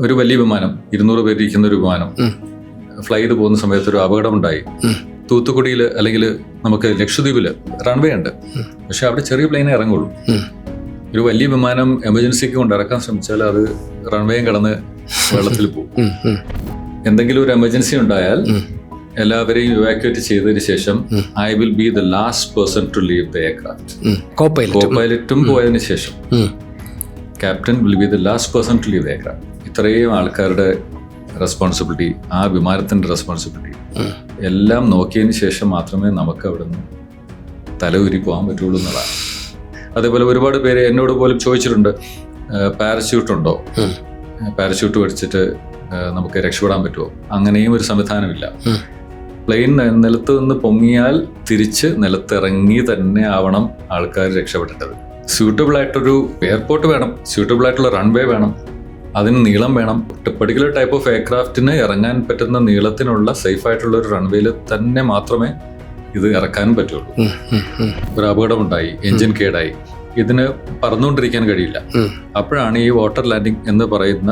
ഒരു വലിയ വിമാനം 200 പേര് ഇരിക്കുന്ന ഒരു വിമാനം ഫ്ലൈ ചെയ്ത് പോകുന്ന സമയത്ത് ഒരു അപകടമുണ്ടായി. തൂത്തുക്കുടിയിൽ അല്ലെങ്കിൽ നമുക്ക് ലക്ഷദ്വീപിൽ റൺവേ ഉണ്ട്, പക്ഷെ അവിടെ ചെറിയ പ്ലെയിനേ ഇറങ്ങുള്ളൂ. ഒരു വലിയ വിമാനം എമർജൻസിക്ക് കൊണ്ട് ഇറക്കാൻ ശ്രമിച്ചാൽ അത് റൺവേയും കടന്ന് വെള്ളത്തിൽ പോകും. എന്തെങ്കിലും ഒരു എമർജൻസി ഉണ്ടായാൽ എല്ലാവരെയും ഇവാക്യുവേറ്റ് ചെയ്തതിന് ശേഷം I will be the last person to leave the aircraft. കോ-പൈലറ്റും പോയതിനു ശേഷം captain will be the last person to leave the aircraft. ഇത്രയും ആൾക്കാരുടെ റെസ്പോൺസിബിലിറ്റി, ആ വിമാനത്തിന്റെ റെസ്പോൺസിബിലിറ്റി എല്ലാം നോക്കിയതിന് ശേഷം മാത്രമേ നമുക്ക് അവിടെ നിന്ന് തല ഊരി പോകാൻ പറ്റുള്ളൂ എന്നുള്ളതാണ്. അതേപോലെ ഒരുപാട് പേര് എന്നോട് പോലും ചോദിച്ചിട്ടുണ്ട്, പാരച്യൂട്ട് ഉണ്ടോ, പാരച്യൂട്ട് പഠിച്ചിട്ട് നമുക്ക് രക്ഷപ്പെടാൻ പറ്റുമോ? അങ്ങനെയും ഒരു സംവിധാനമില്ല. പ്ലെയിൻ നിലത്ത് നിന്ന് പൊങ്ങിയാൽ തിരിച്ച് നിലത്തിറങ്ങി തന്നെ ആവണം ആൾക്കാർ രക്ഷപ്പെടേണ്ടത്. സ്യൂട്ടബിൾ ആയിട്ടൊരു എയർപോർട്ട് വേണം, സ്യൂട്ടബിൾ ആയിട്ടുള്ള റൺവേ വേണം, അതിന് നീളം വേണം. പെർട്ടിക്കുലർ ടൈപ്പ് ഓഫ് എയർക്രാഫ്റ്റിന് ഇറങ്ങാൻ പറ്റുന്ന നീളത്തിനുള്ള സേഫ് ആയിട്ടുള്ള ഒരു റൺവേയിൽ തന്നെ മാത്രമേ ഇത് ഇറക്കാനും പറ്റുള്ളൂ. ഒരു അപകടമുണ്ടായി, എൻജിൻ കേടായി, ഇതിന് പറന്നുകൊണ്ടിരിക്കാൻ കഴിയില്ല. അപ്പോഴാണ് ഈ വാട്ടർ ലാൻഡിങ് എന്ന് പറയുന്ന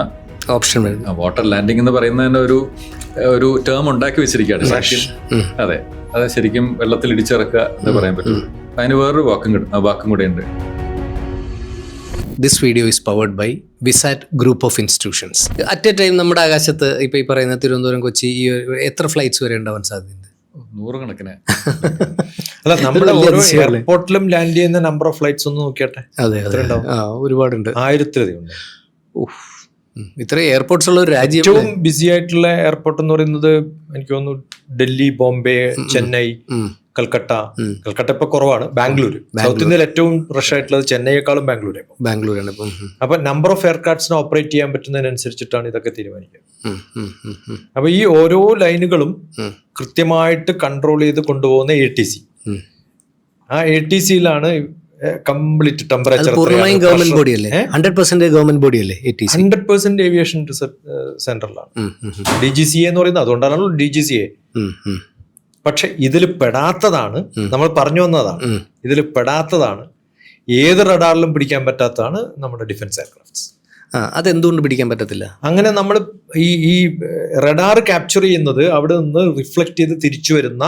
ഓപ്ഷൻ. വാട്ടർ ലാൻഡിങ് എന്ന് പറയുന്നതിന് ഒരു ടേം ഉണ്ടാക്കി വെച്ചിരിക്കുകയാണ് ശരിക്കും. അതെ, അത് ശരിക്കും വെള്ളത്തിൽ ഇടിച്ചിറക്കുക എന്ന് പറയാൻ പറ്റുള്ളൂ. അതിന് വേറൊരു വാക്കും കൂടെ ഉണ്ട്. This video is powered by Visat group of institutions. At a time നമ്മുടെ ആകാശത്ത് ഇപ്പൊ ഈ പറയുന്ന തിരുവനന്തപുരം, കൊച്ചി, ഈ എത്ര ഫ്ലൈറ്റ്സ് വരെ ഉണ്ടാവാൻ സാധ്യതയുണ്ട്? 100 കണക്കിന്. അല്ല, നമ്മുടെ ഓരോ എയർപോർട്ടിലും ലാൻഡ് ചെയ്യുന്ന നമ്പർ ഓഫ് ഫ്ലൈറ്റ്സ് ഒന്ന് നോക്കിയാട്ടെ. അതെ, ഒരുപാടുണ്ട്, 1000-ലധികം ഉണ്ട്. ഇത്ര എയർപോർട്ട്സ് ഉള്ള ഒരു രാജ്യം. ഏറ്റവും ബിസി ആയിട്ടുള്ള എയർപോർട്ട് എന്ന് പറയുന്നത് എനിക്ക് തോന്നുന്നു ഡൽഹി, ബോംബെ, ചെന്നൈ, കൽക്കട്ട ഇപ്പൊ കുറവാണ്. ബാംഗ്ലൂർ, സൗത്ത് ഇന്ത്യയിൽ ഏറ്റവും റഷ് ആയിട്ടുള്ളത് ചെന്നൈയെക്കാളും ബാംഗ്ലൂരാണ്. അപ്പൊ നമ്പർ ഓഫ് എയർക്രാഫ്റ്റ്സിനെ ഓപ്പറേറ്റ് ചെയ്യാൻ പറ്റുന്നതിനനുസരിച്ചിട്ടാണ് ഇതൊക്കെ തീരുമാനിക്കുക. അപ്പൊ ഈ ഓരോ ലൈനുകളും കൃത്യമായിട്ട് കൺട്രോൾ ചെയ്ത് കൊണ്ടുപോകുന്ന ATC. ആ ATCയിലാണ് കംപ്ലീറ്റ് ടെമ്പറേച്ചർ. 100% ഗവൺമെന്റ് ബോഡിയല്ലേ 100% ഏവിയേഷൻ റിസർച്ച് സെന്ററിലാണ്. DGCA എന്ന് പറയുന്നത് അതുകൊണ്ടാണല്ലോ DGCA. പക്ഷെ ഇതിൽ പെടാത്തതാണ്, നമ്മൾ പറഞ്ഞു വന്നതാണ്, ഇതിൽ പെടാത്തതാണ്, ഏത് റഡാറിലും പിടിക്കാൻ പറ്റാത്തതാണ് നമ്മുടെ ഡിഫൻസ് എയർക്രാഫ്റ്റ്സ്. അതെന്തുകൊണ്ട് പിടിക്കാൻ പറ്റത്തില്ല? അങ്ങനെ നമ്മൾ ഈ റഡാർ ക്യാപ്ചർ ചെയ്യുന്നത് അവിടെ നിന്ന് റിഫ്ലക്ട് ചെയ്ത് തിരിച്ചു വരുന്ന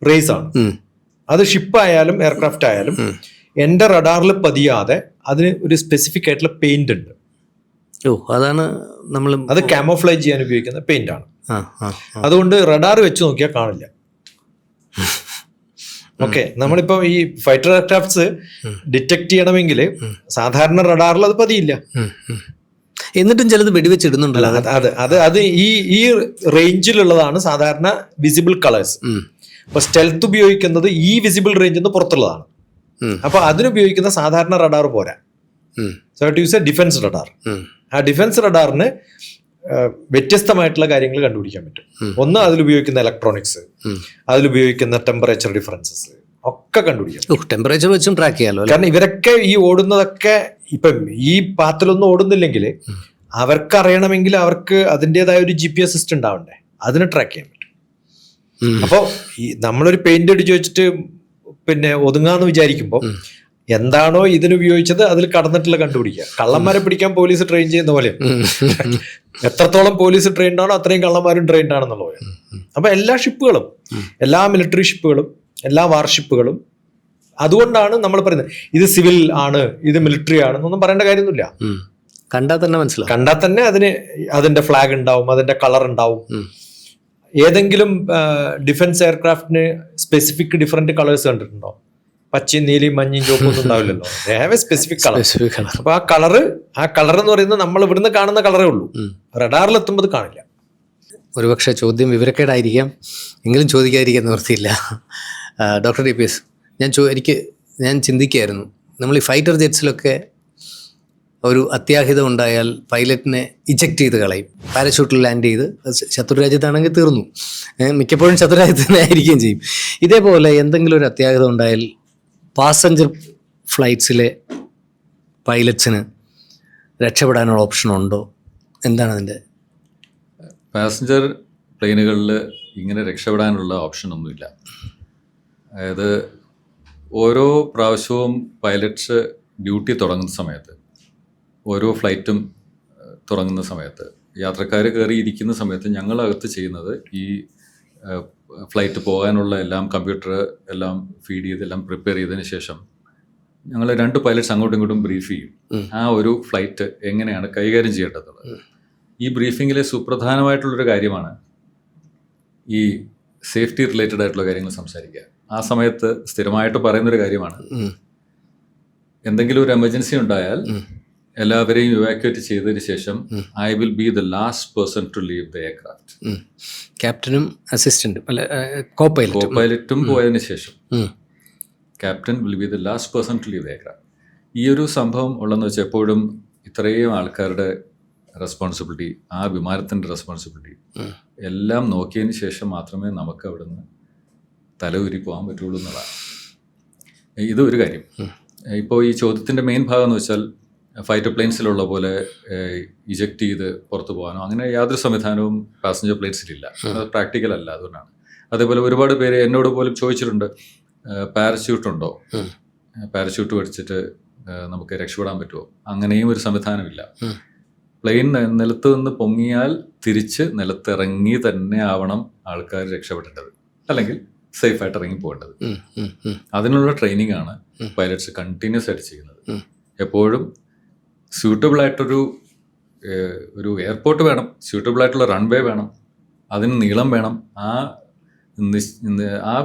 റേസ് ആണ്. അത് ഷിപ്പ് ആയാലും എയർക്രാഫ്റ്റ് ആയാലും എന്റെ റഡാറിൽ പതിയാതെ അതിന് ഒരു സ്പെസിഫിക് ആയിട്ടുള്ള പെയിന്റ് ഉണ്ട്. അതാണ് നമ്മൾ അത് കാമോഫ്ലേജ് ചെയ്യാൻ ഉപയോഗിക്കുന്ന പെയിന്റ് ആണ്. അതുകൊണ്ട് റഡാർ വെച്ച് നോക്കിയാൽ കാണില്ല. ഓക്കെ, നമ്മളിപ്പോ ഈ ഫൈറ്റർ എയർക്രാഫ്റ്റ്സ് ഡിറ്റക്ട് ചെയ്യണമെങ്കിൽ സാധാരണ റഡാറിൽ അത് പതിയില്ല. എന്നിട്ടും ചിലത് വെടിവെച്ചിടുന്നുണ്ടല്ലോ. അത് ഈ റേഞ്ചിലുള്ളതാണ് സാധാരണ വിസിബിൾ കളേഴ്സ്. അപ്പൊ സ്റ്റെൽത്ത് ഉപയോഗിക്കുന്നത് ഈ വിസിബിൾ റേഞ്ചിൽ നിന്ന് പുറത്തുള്ളതാണ്. അപ്പൊ അതിനുപയോഗിക്കുന്ന സാധാരണ റഡാർ പോരാ. So to use a defence radar. ആ ഡിഫൻസ് റഡാറിന് വ്യത്യസ്തമായിട്ടുള്ള കാര്യങ്ങൾ കണ്ടുപിടിക്കാൻ പറ്റും. ഒന്ന്, അതിലുപയോഗിക്കുന്ന ഇലക്ട്രോണിക്സ്, അതിലുപയോഗിക്കുന്ന ടെമ്പറേച്ചർ ഡിഫറൻസസ് ഒക്കെ കണ്ടുപിടിക്കാം. ടെമ്പറേച്ചർ വെച്ചും ട്രാക്ക് ചെയ്യാലോ. കാരണം ഇവരൊക്കെ ഈ ഓടുന്നതൊക്കെ ഇപ്പം ഈ പാത്തിലൊന്നും ഓടുന്നില്ലെങ്കിൽ അവർക്ക് അറിയണമെങ്കിൽ അവർക്ക് അതിൻ്റെതായ ഒരു GPS സിസ്റ്റം ഉണ്ടാവണ്ടേ, അതിനെ ട്രാക്ക് ചെയ്യാൻ പറ്റും. അപ്പോൾ ഈ നമ്മളൊരു പെയിന്റ് അടിച്ച് വെച്ചിട്ട് പിന്നെ ഒതുങ്ങാന്ന് വിചാരിക്കുമ്പോൾ എന്താണോ ഇതിനുപയോഗിച്ചത് അതിൽ കടന്നിട്ടുള്ള കണ്ടുപിടിക്കുക. കള്ളന്മാരെ പിടിക്കാൻ പോലീസ് ട്രെയിൻ ചെയ്യുന്ന പോലെ എത്രത്തോളം പോലീസ് ട്രെയിൻഡ് ആണോ അത്രയും കള്ളന്മാരും ട്രെയിൻഡ് ആണെന്നുള്ള പോലെ. അപ്പൊ എല്ലാ ഷിപ്പുകളും, എല്ലാ മിലിറ്ററി ഷിപ്പുകളും, എല്ലാ വാർഷിപ്പുകളും, അതുകൊണ്ടാണ് നമ്മൾ പറയുന്നത് ഇത് സിവിൽ ആണ്, ഇത് മിലിറ്ററി ആണെന്നൊന്നും പറയേണ്ട കാര്യമൊന്നുമില്ല. കണ്ടാൽ തന്നെ മനസ്സിലാവും. കണ്ടാൽ തന്നെ അതിന്റെ ഫ്ലാഗ് ഉണ്ടാവും, അതിന്റെ കളർ ഉണ്ടാവും. ഏതെങ്കിലും ഡിഫൻസ് എയർക്രാഫ്റ്റിന് സ്പെസിഫിക് ഡിഫറെന്റ് കളേഴ്സ് കണ്ടിട്ടുണ്ടോ? പച്ചയും നീലയും മഞ്ഞയും ചുവപ്പൊന്നും ഉണ്ടാവില്ലല്ലോ. Specific colour. അപ്പൊ ആ കളർ എന്ന് പറയുന്നത് നമ്മൾ ഇവിടുന്ന് കാണുന്ന കളറേ ഉള്ളൂ, റഡാറിൽ എത്തുമ്പോൾ കാണില്ല. ഒരുപക്ഷെ ചോദ്യം വിവരക്കേടായിരിക്കാം, എങ്കിലും ചോദിക്കാതിരിക്കാൻ നിവൃത്തിയില്ല. ഡോക്ടർ DPS, ഞാൻ ചിന്തിക്കുകയായിരുന്നു, നമ്മൾ ഈ ഫൈറ്റർ ജെറ്റ്സിലൊക്കെ ഒരു അത്യാഹിതം ഉണ്ടായാൽ പൈലറ്റിനെ ഇജക്റ്റ് ചെയ്ത് കളയും. പാരഷൂട്ടിൽ ലാൻഡ് ചെയ്ത് ശത്രുരാജ്യത്താണെങ്കിൽ തീർന്നു. മിക്കപ്പോഴും ശത്രുരാജ്യത്ത് തന്നെ ആയിരിക്കുകയും ചെയ്യും. ഇതേപോലെ എന്തെങ്കിലും ഒരു അത്യാഹിതം ഉണ്ടായാൽ പാസഞ്ചർ ഫ്ലൈറ്റ്സിലെ പൈലറ്റ്സിന് രക്ഷപ്പെടാനുള്ള ഓപ്ഷൻ ഉണ്ടോ? എന്താണ് അതിൻ്റെ? പാസഞ്ചർ പ്ലെയിനുകളിൽ ഇങ്ങനെ രക്ഷപ്പെടാനുള്ള ഓപ്ഷൻ ഒന്നുമില്ല. അതായത് ഓരോ പ്രാവശ്യവും പൈലറ്റ്സ് ഡ്യൂട്ടി തുടങ്ങുന്ന സമയത്ത് ഓരോ ഫ്ലൈറ്റും തുടങ്ങുന്ന സമയത്ത് യാത്രക്കാർ കയറി ഇരിക്കുന്ന സമയത്ത് ഞങ്ങളകത്ത് ചെയ്യുന്നത് ഈ ഫ്ലൈറ്റ് പോകാനുള്ള എല്ലാം കമ്പ്യൂട്ടർ എല്ലാം ഫീഡ് ചെയ്ത് എല്ലാം പ്രിപ്പയർ ചെയ്തതിന് ശേഷം ഞങ്ങൾ 2 പൈലറ്റ്സ് അങ്ങോട്ടും ഇങ്ങോട്ടും ബ്രീഫ് ചെയ്യും. ആ ഒരു ഫ്ലൈറ്റ് എങ്ങനെയാണ് കൈകാര്യം ചെയ്യേണ്ടതുള്ളത്. ഈ ബ്രീഫിങ്ങിലെ സുപ്രധാനമായിട്ടുള്ളൊരു കാര്യമാണ് ഈ സേഫ്റ്റി റിലേറ്റഡ് ആയിട്ടുള്ള കാര്യങ്ങൾ സംസാരിക്കുക. ആ സമയത്ത് സ്ഥിരമായിട്ട് പറയുന്നൊരു കാര്യമാണ്, എന്തെങ്കിലും ഒരു എമർജൻസി ഉണ്ടായാൽ എല്ലാവരെയും ഇവാക്യുവേറ്റ് ചെയ്തതിന് ശേഷം I will be the last person to leave the aircraft. ക്യാപ്റ്റനും അസിസ്റ്റന്റും അല്ല കോ-പൈലറ്റും പോയതിന് ശേഷം captain will be the last person to leave the aircraft. ഈ ഒരു സംഭവം ഉള്ളതെന്ന് വെച്ചാൽ എപ്പോഴും ഇത്രയും ആൾക്കാരുടെ റെസ്പോൺസിബിലിറ്റി, ആ വിമാനത്തിൻ്റെ റെസ്പോൺസിബിലിറ്റി എല്ലാം നോക്കിയതിന് ശേഷം മാത്രമേ നമുക്ക് അവിടുന്ന് തല ഉരി പോകാൻ പറ്റുള്ളൂ എന്നുള്ളതാണ്. ഇതൊരു കാര്യം. ഇപ്പോൾ ഈ ചോദ്യത്തിൻ്റെ മെയിൻ ഭാഗം എന്ന് വെച്ചാൽ ഫൈറ്റർ പ്ലെയിൻസിലുള്ള പോലെ ഇജക്റ്റ് ചെയ്ത് പുറത്തു പോകാനോ അങ്ങനെ യാതൊരു സംവിധാനവും പാസഞ്ചർ പ്ലെയിൻസിലില്ല. അത് പ്രാക്ടിക്കൽ അല്ല. അതുകൊണ്ടാണ്. അതേപോലെ ഒരുപാട് പേര് എന്നോട് പോലും ചോദിച്ചിട്ടുണ്ട്, പാരച്യൂട്ട് ഉണ്ടോ, പാരച്യൂട്ട് മേടിച്ചിട്ട് നമുക്ക് രക്ഷപ്പെടാൻ പറ്റുമോ? അങ്ങനെയും ഒരു സംവിധാനമില്ല. പ്ലെയിൻ നിലത്ത് നിന്ന് പൊങ്ങിയാൽ തിരിച്ച് നിലത്തിറങ്ങി തന്നെ ആവണം ആൾക്കാർ രക്ഷപ്പെടേണ്ടത്, അല്ലെങ്കിൽ സേഫായിട്ട് ഇറങ്ങി പോകേണ്ടത്. അതിനുള്ള ട്രെയിനിങ് ആണ് പൈലറ്റ്സ് കണ്ടിന്യൂസ് ആയിട്ട് ചെയ്യുന്നത്. എപ്പോഴും സ്യൂട്ടബിൾ ആയിട്ടൊരു എയർപോർട്ട് വേണം, സ്യൂട്ടബിൾ ആയിട്ടുള്ള റൺവേ വേണം, അതിന് നീളം വേണം. ആ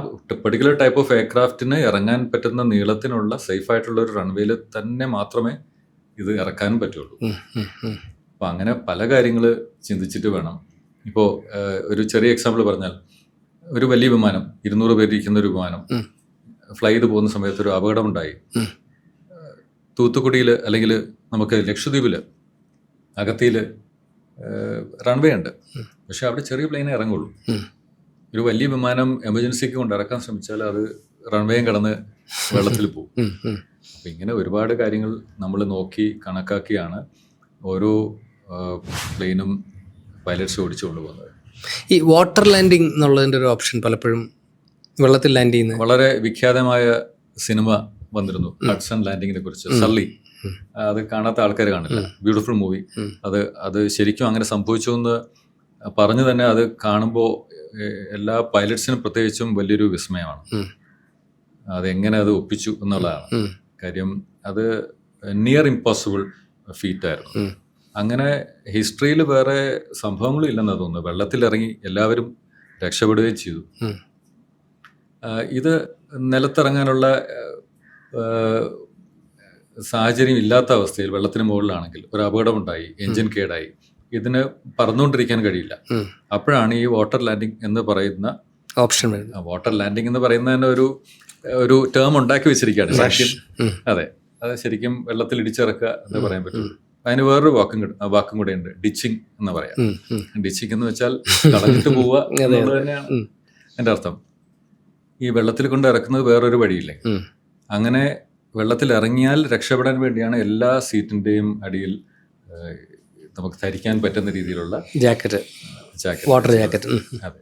പെർട്ടിക്കുലർ ടൈപ്പ് ഓഫ് എയർക്രാഫ്റ്റിന് ഇറങ്ങാൻ പറ്റുന്ന നീളത്തിനുള്ള സേഫായിട്ടുള്ള ഒരു റൺവേയിൽ തന്നെ മാത്രമേ ഇത് ഇറക്കാനും പറ്റുള്ളൂ. അപ്പോൾ അങ്ങനെ പല കാര്യങ്ങൾ ചിന്തിച്ചിട്ട് വേണം. ഇപ്പോൾ ഒരു ചെറിയ എക്സാമ്പിൾ പറഞ്ഞാൽ, ഒരു വലിയ വിമാനം 200 പേര് ഇരിക്കുന്ന ഒരു വിമാനം ഫ്ലൈ ചെയ്ത് പോകുന്ന സമയത്ത് ഒരു അപകടമുണ്ടായി. തൂത്തുക്കുടിയിൽ അല്ലെങ്കിൽ നമുക്ക് ലക്ഷദ്വീപിൽ അഗത്തിയിൽ റൺവേ ഉണ്ട്, പക്ഷെ അവിടെ ചെറിയ പ്ലെയിനേ ഇറങ്ങുള്ളൂ. ഒരു വലിയ വിമാനം എമർജൻസിക്ക് കൊണ്ട് ഇറക്കാൻ ശ്രമിച്ചാൽ അത് റൺവേയും കടന്ന് വെള്ളത്തിൽ പോകും. അപ്പം ഇങ്ങനെ ഒരുപാട് കാര്യങ്ങൾ നമ്മൾ നോക്കി കണക്കാക്കിയാണ് ഓരോ പ്ലെയിനും പൈലറ്റ്സ് ഓടിച്ചുകൊണ്ട് പോകുന്നത്. ഈ വാട്ടർ ലാൻഡിങ് എന്നുള്ളതിൻ്റെ ഒരു ഓപ്ഷൻ പലപ്പോഴും വെള്ളത്തിൽ ലാൻഡ് ചെയ്യുന്നത്, വളരെ വിഖ്യാതമായ സിനിമ വന്നിരുന്നു ഹഡ്സൺ ലാൻഡിങ്ങിനെ കുറിച്ച്, സള്ളി. അത് കാണാത്ത ആൾക്കാർ കാണില്ല. Beautiful movie. അത് ശരിക്കും അങ്ങനെ സംഭവിച്ചു എന്ന് പറഞ്ഞു തന്നെ അത് കാണുമ്പോൾ എല്ലാ പൈലറ്റ്സിനും പ്രത്യേകിച്ചും വലിയൊരു വിസ്മയമാണ്. അതെങ്ങനെ അത് ഒപ്പിച്ചു എന്നുള്ളതാണ് കാര്യം. അത് നിയർ ഇമ്പോസിബിൾ ഫീറ്റായിരുന്നു. അങ്ങനെ ഹിസ്റ്ററിയിൽ വേറെ സംഭവങ്ങളും ഇല്ലെന്നാണ് തോന്നുന്നത്. വെള്ളത്തിലിറങ്ങി എല്ലാവരും രക്ഷപ്പെടുകയും ചെയ്തു. ഇത് നിലത്തിറങ്ങാനുള്ള സാഹചര്യം ഇല്ലാത്ത അവസ്ഥയിൽ വെള്ളത്തിന് മുകളിലാണെങ്കിൽ ഒരു അപകടമുണ്ടായി, എൻജിൻ കേടായി, ഇതിന് പറന്നുകൊണ്ടിരിക്കാൻ കഴിയില്ല. അപ്പോഴാണ് ഈ വാട്ടർ ലാൻഡിങ് എന്ന് പറയുന്ന ഓപ്ഷൻ. വാട്ടർ ലാൻഡിങ് എന്ന് പറയുന്നതിന് ഒരു ടേം ഉണ്ടാക്കി വെച്ചിരിക്കുകയാണ് ശരിക്കും. അതെ, അത് ശരിക്കും വെള്ളത്തിൽ ഇടിച്ചിറക്കുക എന്ന് പറയാൻ പറ്റുള്ളൂ. അതിന് വേറൊരു വാക്കും കൂടെ ഉണ്ട്, ഡിച്ചിങ് എന്ന് പറയാം. ഡിച്ചിങ് എന്ന് വെച്ചാൽ കളഞ്ഞിട്ട് പോവുക എന്നുള്ളത് തന്നെയാണ് എൻ്റെ അർത്ഥം. ഈ വെള്ളത്തിൽ കൊണ്ട് ഇറക്കുന്നത് വേറൊരു വഴിയില്ലേ. അങ്ങനെ വെള്ളത്തിൽ ഇറങ്ങിയാൽ രക്ഷപ്പെടാൻ വേണ്ടിയാണ് എല്ലാ സീറ്റിൻ്റെയും അടിയിൽ നമുക്ക് ധരിക്കാൻ പറ്റുന്ന രീതിയിലുള്ള ജാക്കറ്റ്, വാട്ടർ ജാക്കറ്റ്, അതെ,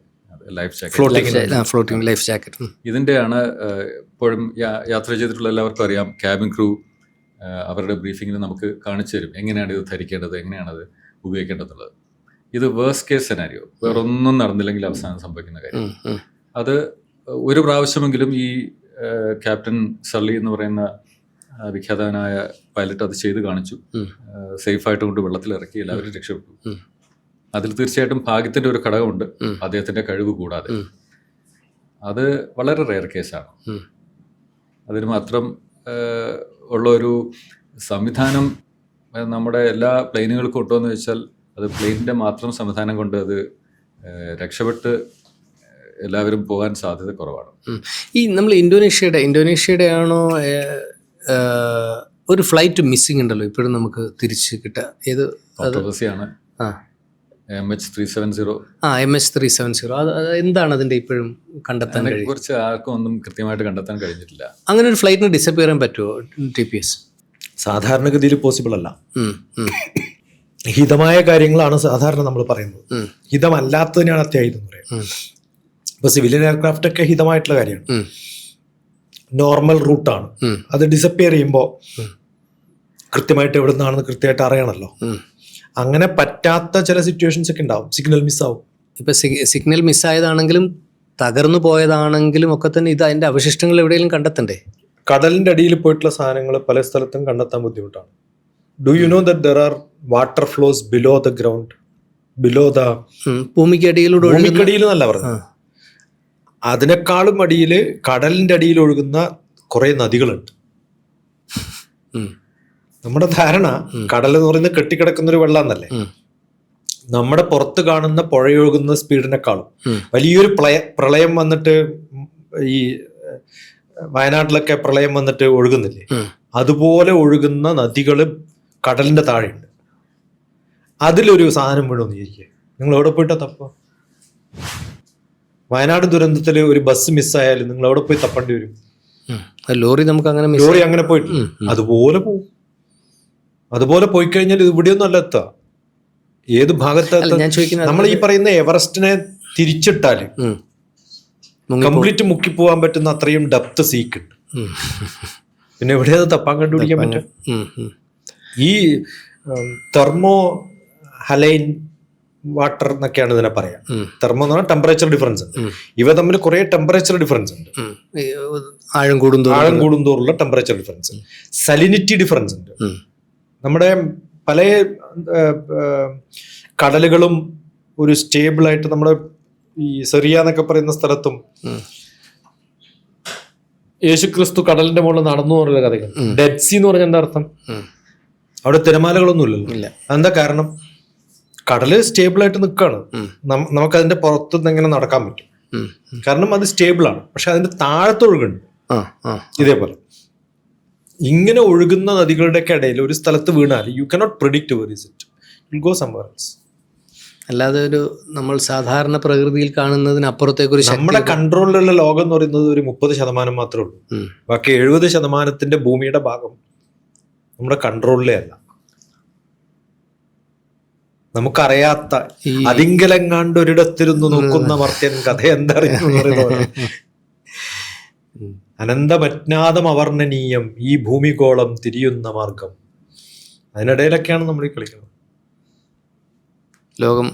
life jacket, floating life jacket. ഇതിൻ്റെയാണ് ഇപ്പോഴും യാത്ര ചെയ്തിട്ടുള്ള എല്ലാവർക്കും അറിയാം. ക്യാബിൻ ക്രൂ അവരുടെ ബ്രീഫിങ്ങിന് നമുക്ക് കാണിച്ചു തരും എങ്ങനെയാണ് ഇത് ധരിക്കേണ്ടത്, എങ്ങനെയാണത് ഉപയോഗിക്കേണ്ടതുള്ളത്. ഇത് വേഴ്സ്റ്റ് കേസ് സെനാരിയോ, വേറൊന്നും നടന്നില്ലെങ്കിൽ അവസാനം സംഭവിക്കുന്ന കാര്യം. അത് ഒരു പ്രാവശ്യമെങ്കിലും ഈ ക്യാപ്റ്റൻ സള്ളി എന്ന് പറയുന്ന വിഖ്യാതനായ പൈലറ്റ് അത് ചെയ്ത് കാണിച്ചു. സേഫായിട്ട് കൊണ്ട് വെള്ളത്തിലിറക്കി എല്ലാവരും രക്ഷപ്പെട്ടു. അതിൽ തീർച്ചയായിട്ടും ഭാഗ്യത്തിൻ്റെ ഒരു ഘടകമുണ്ട്, അദ്ദേഹത്തിൻ്റെ കഴിവ് കൂടാതെ. അത് വളരെ റെയർ കേസാണ്. അതിന് മാത്രം ഉള്ള ഒരു സംവിധാനം നമ്മുടെ എല്ലാ പ്ലെയിനുകൾക്കും ഉണ്ടോ എന്ന് വെച്ചാൽ അത് പ്ലെയിനിൻ്റെ മാത്രം സംവിധാനം കൊണ്ട് അത് രക്ഷപ്പെട്ട് എല്ലാവരും പോകാൻ സാധ്യത കുറവാണ്. ഈ നമ്മൾ ഇന്തോനേഷ്യയുടെ ആണോ ഒരു ഫ്ലൈറ്റ് മിസ്സിംഗ് ഉണ്ടല്ലോ ഇപ്പോഴും നമുക്ക് തിരിച്ച് കിട്ടുക? ഏത് കോൺട്രവേഴ്സിയാണ്. MH370. MH370. അത് എന്താണ് അതിൻ്റെ ഇപ്പോഴും കണ്ടെത്താൻ കുറിച്ച് ആർക്കും ഒന്നും കൃത്യമായിട്ട് കണ്ടെത്താൻ കഴിഞ്ഞിട്ടില്ല. അങ്ങനെ ഒരു ഫ്ലൈറ്റിന് ഡിസപ്പിയർ ചെയ്യാൻ പറ്റുമോ TPS? സാധാരണഗതിയിൽ പോസിബിൾ അല്ല. ഹിതമായ കാര്യങ്ങളാണ് സാധാരണ നമ്മൾ പറയുന്നത്. ഹിതമല്ലാത്തതിനാണ് അത്യാഹിതം എന്ന് പറയുന്നത്. ഇപ്പോൾ സിവിലിയൻ എയർക്രാഫ്റ്റ് ഒക്കെ ഹിതമായിട്ടുള്ള കാര്യമാണ്, നോർമൽ റൂട്ടാണ്. അത് ഡിസപ്പിയർ ചെയ്യുമ്പോൾ കൃത്യമായിട്ട് എവിടെ നിന്നാണെന്ന് കൃത്യമായിട്ട് അറിയണമല്ലോ. അങ്ങനെ പറ്റാത്ത ചില സിറ്റുവേഷൻസ് ഒക്കെ ഉണ്ടാവും, സിഗ്നൽ മിസ്സാവും. ഇപ്പം സിഗ്നൽ മിസ്സായതാണെങ്കിലും തകർന്നു പോയതാണെങ്കിലും ഒക്കെ തന്നെ ഇത് അതിൻ്റെ അവശിഷ്ടങ്ങൾ എവിടെയെങ്കിലും കണ്ടെത്തണ്ടേ? കടലിന്റെ അടിയിൽ പോയിട്ടുള്ള സാധനങ്ങൾ പല സ്ഥലത്തും കണ്ടെത്താൻ ബുദ്ധിമുട്ടാണ്. Do you know that there are water flows below the ground, below the ഭൂമിക്കടിയിലൂടെ ഭൂമിക്കടിയിൽ എന്നല്ല പറഞ്ഞത്, അതിനേക്കാളും അടിയിൽ കടലിന്റെ അടിയിൽ ഒഴുകുന്ന കുറെ നദികളുണ്ട്. നമ്മുടെ ധാരണ കടൽ എന്ന് പറയുന്നത് കെട്ടിക്കിടക്കുന്ന ഒരു വെള്ളം എന്നല്ലേ. നമ്മുടെ പുറത്ത് കാണുന്ന പുഴയൊഴുകുന്ന സ്പീഡിനെക്കാളും വലിയൊരു പ്രളയം വന്നിട്ട്, ഈ വയനാട്ടിലൊക്കെ പ്രളയം വന്നിട്ട് ഒഴുകുന്നില്ലേ, അതുപോലെ ഒഴുകുന്ന നദികള് കടലിന്റെ താഴെയുണ്ട്. അതിലൊരു സാധനം വീണോന്ന് ചോദിക്കുക, നിങ്ങൾ എവിടെ പോയിട്ടാ തപ്പ? വയനാട് ദുരന്തത്തിൽ ഒരു ബസ് മിസ്സായാലും നിങ്ങൾ എവിടെ പോയി തപ്പേണ്ടി വരും? ലോറി നമുക്ക് അങ്ങനെ ലോറി അങ്ങനെ പോയിട്ട് അതുപോലെ പോവും. അതുപോലെ പോയി കഴിഞ്ഞാൽ ഇവിടെയൊന്നും അല്ല എത്തുക. ഏത് ഭാഗത്ത് ഞാൻ ചോദിക്കുന്നത്, നമ്മൾ ഈ പറയുന്ന എവറസ്റ്റിനെ തിരിച്ചിട്ടാല് കംപ്ലീറ്റ് മുക്കിപ്പോവാൻ പറ്റുന്ന അത്രയും ഡെപ്ത് സീക്ക് ഉണ്ട്. പിന്നെ എവിടെയാ തപ്പാൻ കണ്ടുപിടിക്കാൻ പറ്റും? ഈ തെർമോ ഹലൈൻ വാട്ടർ എന്നൊക്കെയാണ് ഇതിനെ പറയാം. തെർമോ എന്ന് പറഞ്ഞാൽ ടെമ്പറേച്ചർ ഡിഫറൻസ് ഉണ്ട്. ഇവ തമ്മിൽ കുറെ ടെമ്പറേച്ചർ ഡിഫറൻസ് ഉണ്ട്. ആഴം കൂടുന്തോറുള്ള ടെമ്പറേച്ചർ ഡിഫറൻസ്, സലിനിറ്റി ഡിഫറൻസ് ഉണ്ട്. നമ്മുടെ പല കടലുകളും ഒരു സ്റ്റേബിൾ ആയിട്ട്, നമ്മുടെ ഈ സെറിയ എന്നൊക്കെ പറയുന്ന സ്ഥലത്തും യേശുക്രിസ്തു കടലിന്റെ മുകളിൽ നടന്നു എന്ന് പറയുന്ന കഥകൾ. ഡെഡ് സീ എന്ന് പറഞ്ഞാൽ എന്താ അർത്ഥം? അവിടെ തിരമാലകളൊന്നും ഇല്ലല്ലോ. എന്താ കാരണം? കടല് സ്റ്റേബിൾ ആയിട്ട് നിൽക്കുകയാണ്. നമുക്ക് അതിന്റെ പുറത്തുനിന്ന് എങ്ങനെ നടക്കാൻ പറ്റും? കാരണം അത് സ്റ്റേബിൾ ആണ്. പക്ഷെ അതിന്റെ താഴത്ത് ഒഴുകുന്നുണ്ട്. ഇതേപോലെ ഇങ്ങനെ ഒഴുകുന്ന നദികളുടെയൊക്കെ ഇടയിൽ ഒരു സ്ഥലത്ത് വീണാൽ you cannot predict were is it, will go somewhere else. അല്ലാതെ ഒരു നമ്മൾ സാധാരണ പ്രകൃതിയിൽ കാണുന്നതിന് അപ്പുറത്തേക്ക് ഒരു നമ്മുടെ കൺട്രോളിലുള്ള ലോകം എന്ന് പറയുന്നത് ഒരു 30% മാത്രമേ ഉള്ളൂ. ബാക്കി 70% ഭൂമിയുടെ ഭാഗം നമ്മുടെ കൺട്രോളിലേ അല്ല. നമുക്കറിയാത്ത അതിങ്കലെങ്ങാണ്ട് ഒരിടത്തിരുന്ന് നോക്കുന്ന മർത്യൻ കഥ എന്തറിയുന്നു പറയുന്ന പോലെ അനന്തമജ്ഞാതം അവർണ്ണനീയം ഈ ഭൂമികോളം തിരിയുന്ന മാർഗം. അതിനിടയിലൊക്കെയാണ് നമ്മൾ ഈ കളിക്കുന്നത്. ലോകം,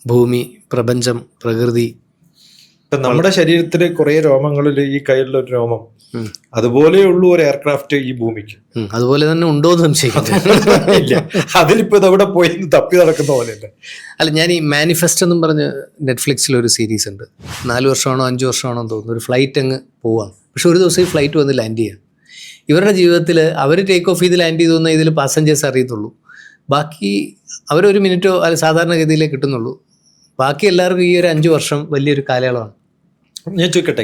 ഭൂമി, പ്രപഞ്ചം, പ്രകൃതി. ഇപ്പൊ നമ്മുടെ ശരീരത്തില് കുറെ രോമങ്ങളിൽ ഈ കയ്യിലുള്ള ഒരു രോമം അതുപോലെയുള്ളൂ ഒരു എയർക്രാഫ്റ്റ് ഈ ഭൂമിക്ക്. അതുപോലെ തന്നെ ഉണ്ടോ എന്ന് സംശയിക്കുന്നു. ഇല്ല, അതിലിപ്പോ ഇതവിടെ പോയി തപ്പി നടക്കുന്ന പോലെയല്ല. അല്ല, ഞാൻ ഈ മാനിഫെസ്റ്റ് എന്നും പറഞ്ഞ് നെറ്റ്ഫ്ലിക്സിൽ ഒരു സീരീസ് ഉണ്ട്. 4 വർഷമാണോ 5 വർഷമാണോ എന്ന് തോന്നുന്നു. ഒരു ഫ്ലൈറ്റ് അങ്ങ് പോവാണ്. പക്ഷെ ഒരു ദിവസം ഈ ഫ്ലൈറ്റ് വന്ന് ലാൻഡ് ചെയ്യാം. ഇവരുടെ ജീവിതത്തിൽ അവർ ടേക്ക് ഓഫ് ചെയ്ത് ലാൻഡ് ചെയ്തു ഇതിൽ പാസഞ്ചേഴ്സ് അറിയത്തുള്ളൂ. ബാക്കി അവരൊരു മിനിറ്റോ അല്ല സാധാരണഗതിയിലേ കിട്ടുന്നുള്ളൂ. ബാക്കി എല്ലാവർക്കും ഈ ഒരു 5 വർഷം വലിയൊരു കാലയളവാണ്. ഞാൻ ചോദിക്കട്ടെ,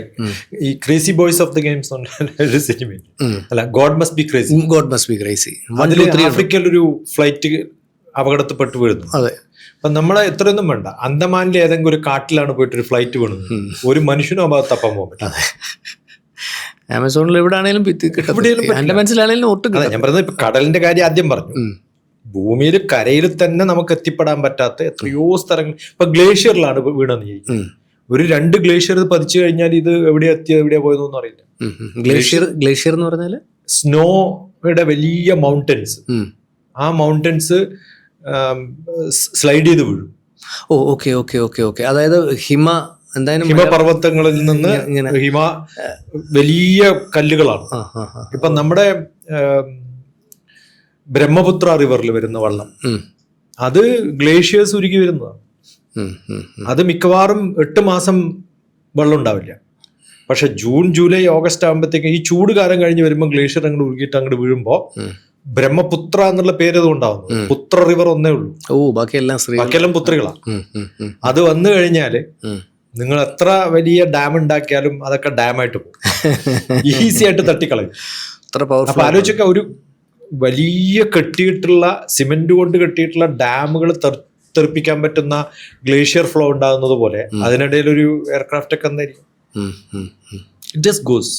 ഈ crazy boys of the games ഒരു സിനിമ അല്ല, God must be crazy. God must be crazy. ആഫ്രിക്കയിലൊരു ഫ്ലൈറ്റ് അപകടത്തിൽപ്പെട്ട് വീഴുന്നു. അതെ. അപ്പൊ നമ്മളെ എത്രയൊന്നും വേണ്ട, അന്തമാനിലെ ഏതെങ്കിലും ഒരു കാട്ടിലാണ് പോയിട്ട് ഒരു ഫ്ലൈറ്റ് വീണത്, ഒരു മനുഷ്യനും ആ ഭാഗത്ത് തപ്പാൻ പോകാൻ പറ്റും. ആമസോണിൽ എവിടെയാണെങ്കിലും എന്റെ മനസ്സിലാണെങ്കിലും ഒട്ടും. ഞാൻ പറയുന്നത് ഇപ്പൊ കടലിന്റെ കാര്യം ആദ്യം പറഞ്ഞു. ഭൂമിയിൽ കരയിൽ തന്നെ നമുക്ക് എത്തിപ്പെടാൻ പറ്റാത്ത എത്രയോ സ്ഥലങ്ങൾ. ഇപ്പൊ ഗ്ലേഷ്യറിലാണ് വീണെന്ന് ചോദിക്കും. ഒരു 2 ഗ്ലേഷ്യർ പതിച്ചു കഴിഞ്ഞാൽ ഇത് എവിടെയാ എത്തിയത് എവിടെയാ പോയതൊന്നും അറിയില്ല. ഗ്ലേഷ്യർ എന്ന് പറഞ്ഞാൽ സ്നോയുടെ വലിയ മൗണ്ടൻസ്. ആ മൗണ്ടൻസ് സ്ലൈഡ് ചെയ്ത് വീഴും. ഓ, ഓക്കെ ഓക്കെ ഓക്കെ ഓക്കെ. അതായത് ഹിമപർവ്വതങ്ങളിൽ നിന്ന് വലിയ കല്ലുകളാണ്. ഇപ്പൊ നമ്മുടെ ബ്രഹ്മപുത്ര റിവറിൽ വരുന്ന വെള്ളം അത് ഗ്ലേഷ്യേഴ്സ് ഉരുകി വരുന്നതാണ്. അത് മിക്കവാറും 8 മാസം വെള്ളം ഉണ്ടാവില്ല. പക്ഷെ ജൂൺ ജൂലൈ ഓഗസ്റ്റ് ആകുമ്പോഴത്തേക്ക് ഈ ചൂട് കാലം കഴിഞ്ഞ് വരുമ്പോൾ ഗ്ലേഷ്യർ അങ്ങോട്ട് ഉരുകിയിട്ട് അങ്ങോട്ട് വീഴുമ്പോ ബ്രഹ്മപുത്ര എന്നുള്ള പേര് അത് ഉണ്ടാവുന്നു. പുത്ര റിവർ ഒന്നേ ഉള്ളൂ. ബാക്കിയെല്ലാം പുത്രികളാണ്. അത് വന്നു കഴിഞ്ഞാല് നിങ്ങൾ എത്ര വലിയ ഡാം ഉണ്ടാക്കിയാലും അതൊക്കെ ഡാമായിട്ട് പോകും. ഈസി ആയിട്ട് തട്ടിക്കളയും. അപ്പൊ ആലോചിക്ക, ഒരു വലിയ കെട്ടിയിട്ടുള്ള സിമെന്റ് കൊണ്ട് കെട്ടിയിട്ടുള്ള ഡാമുകൾ തെറിപ്പിക്കാൻ പറ്റുന്ന ഗ്ലേഷ്യർ ഫ്ലോ ഉണ്ടാകുന്നത് പോലെ അതിനിടയിൽ ഒരു എയർക്രാഫ്റ്റ് ഒക്കെ എന്തായിരിക്കും? It just goes.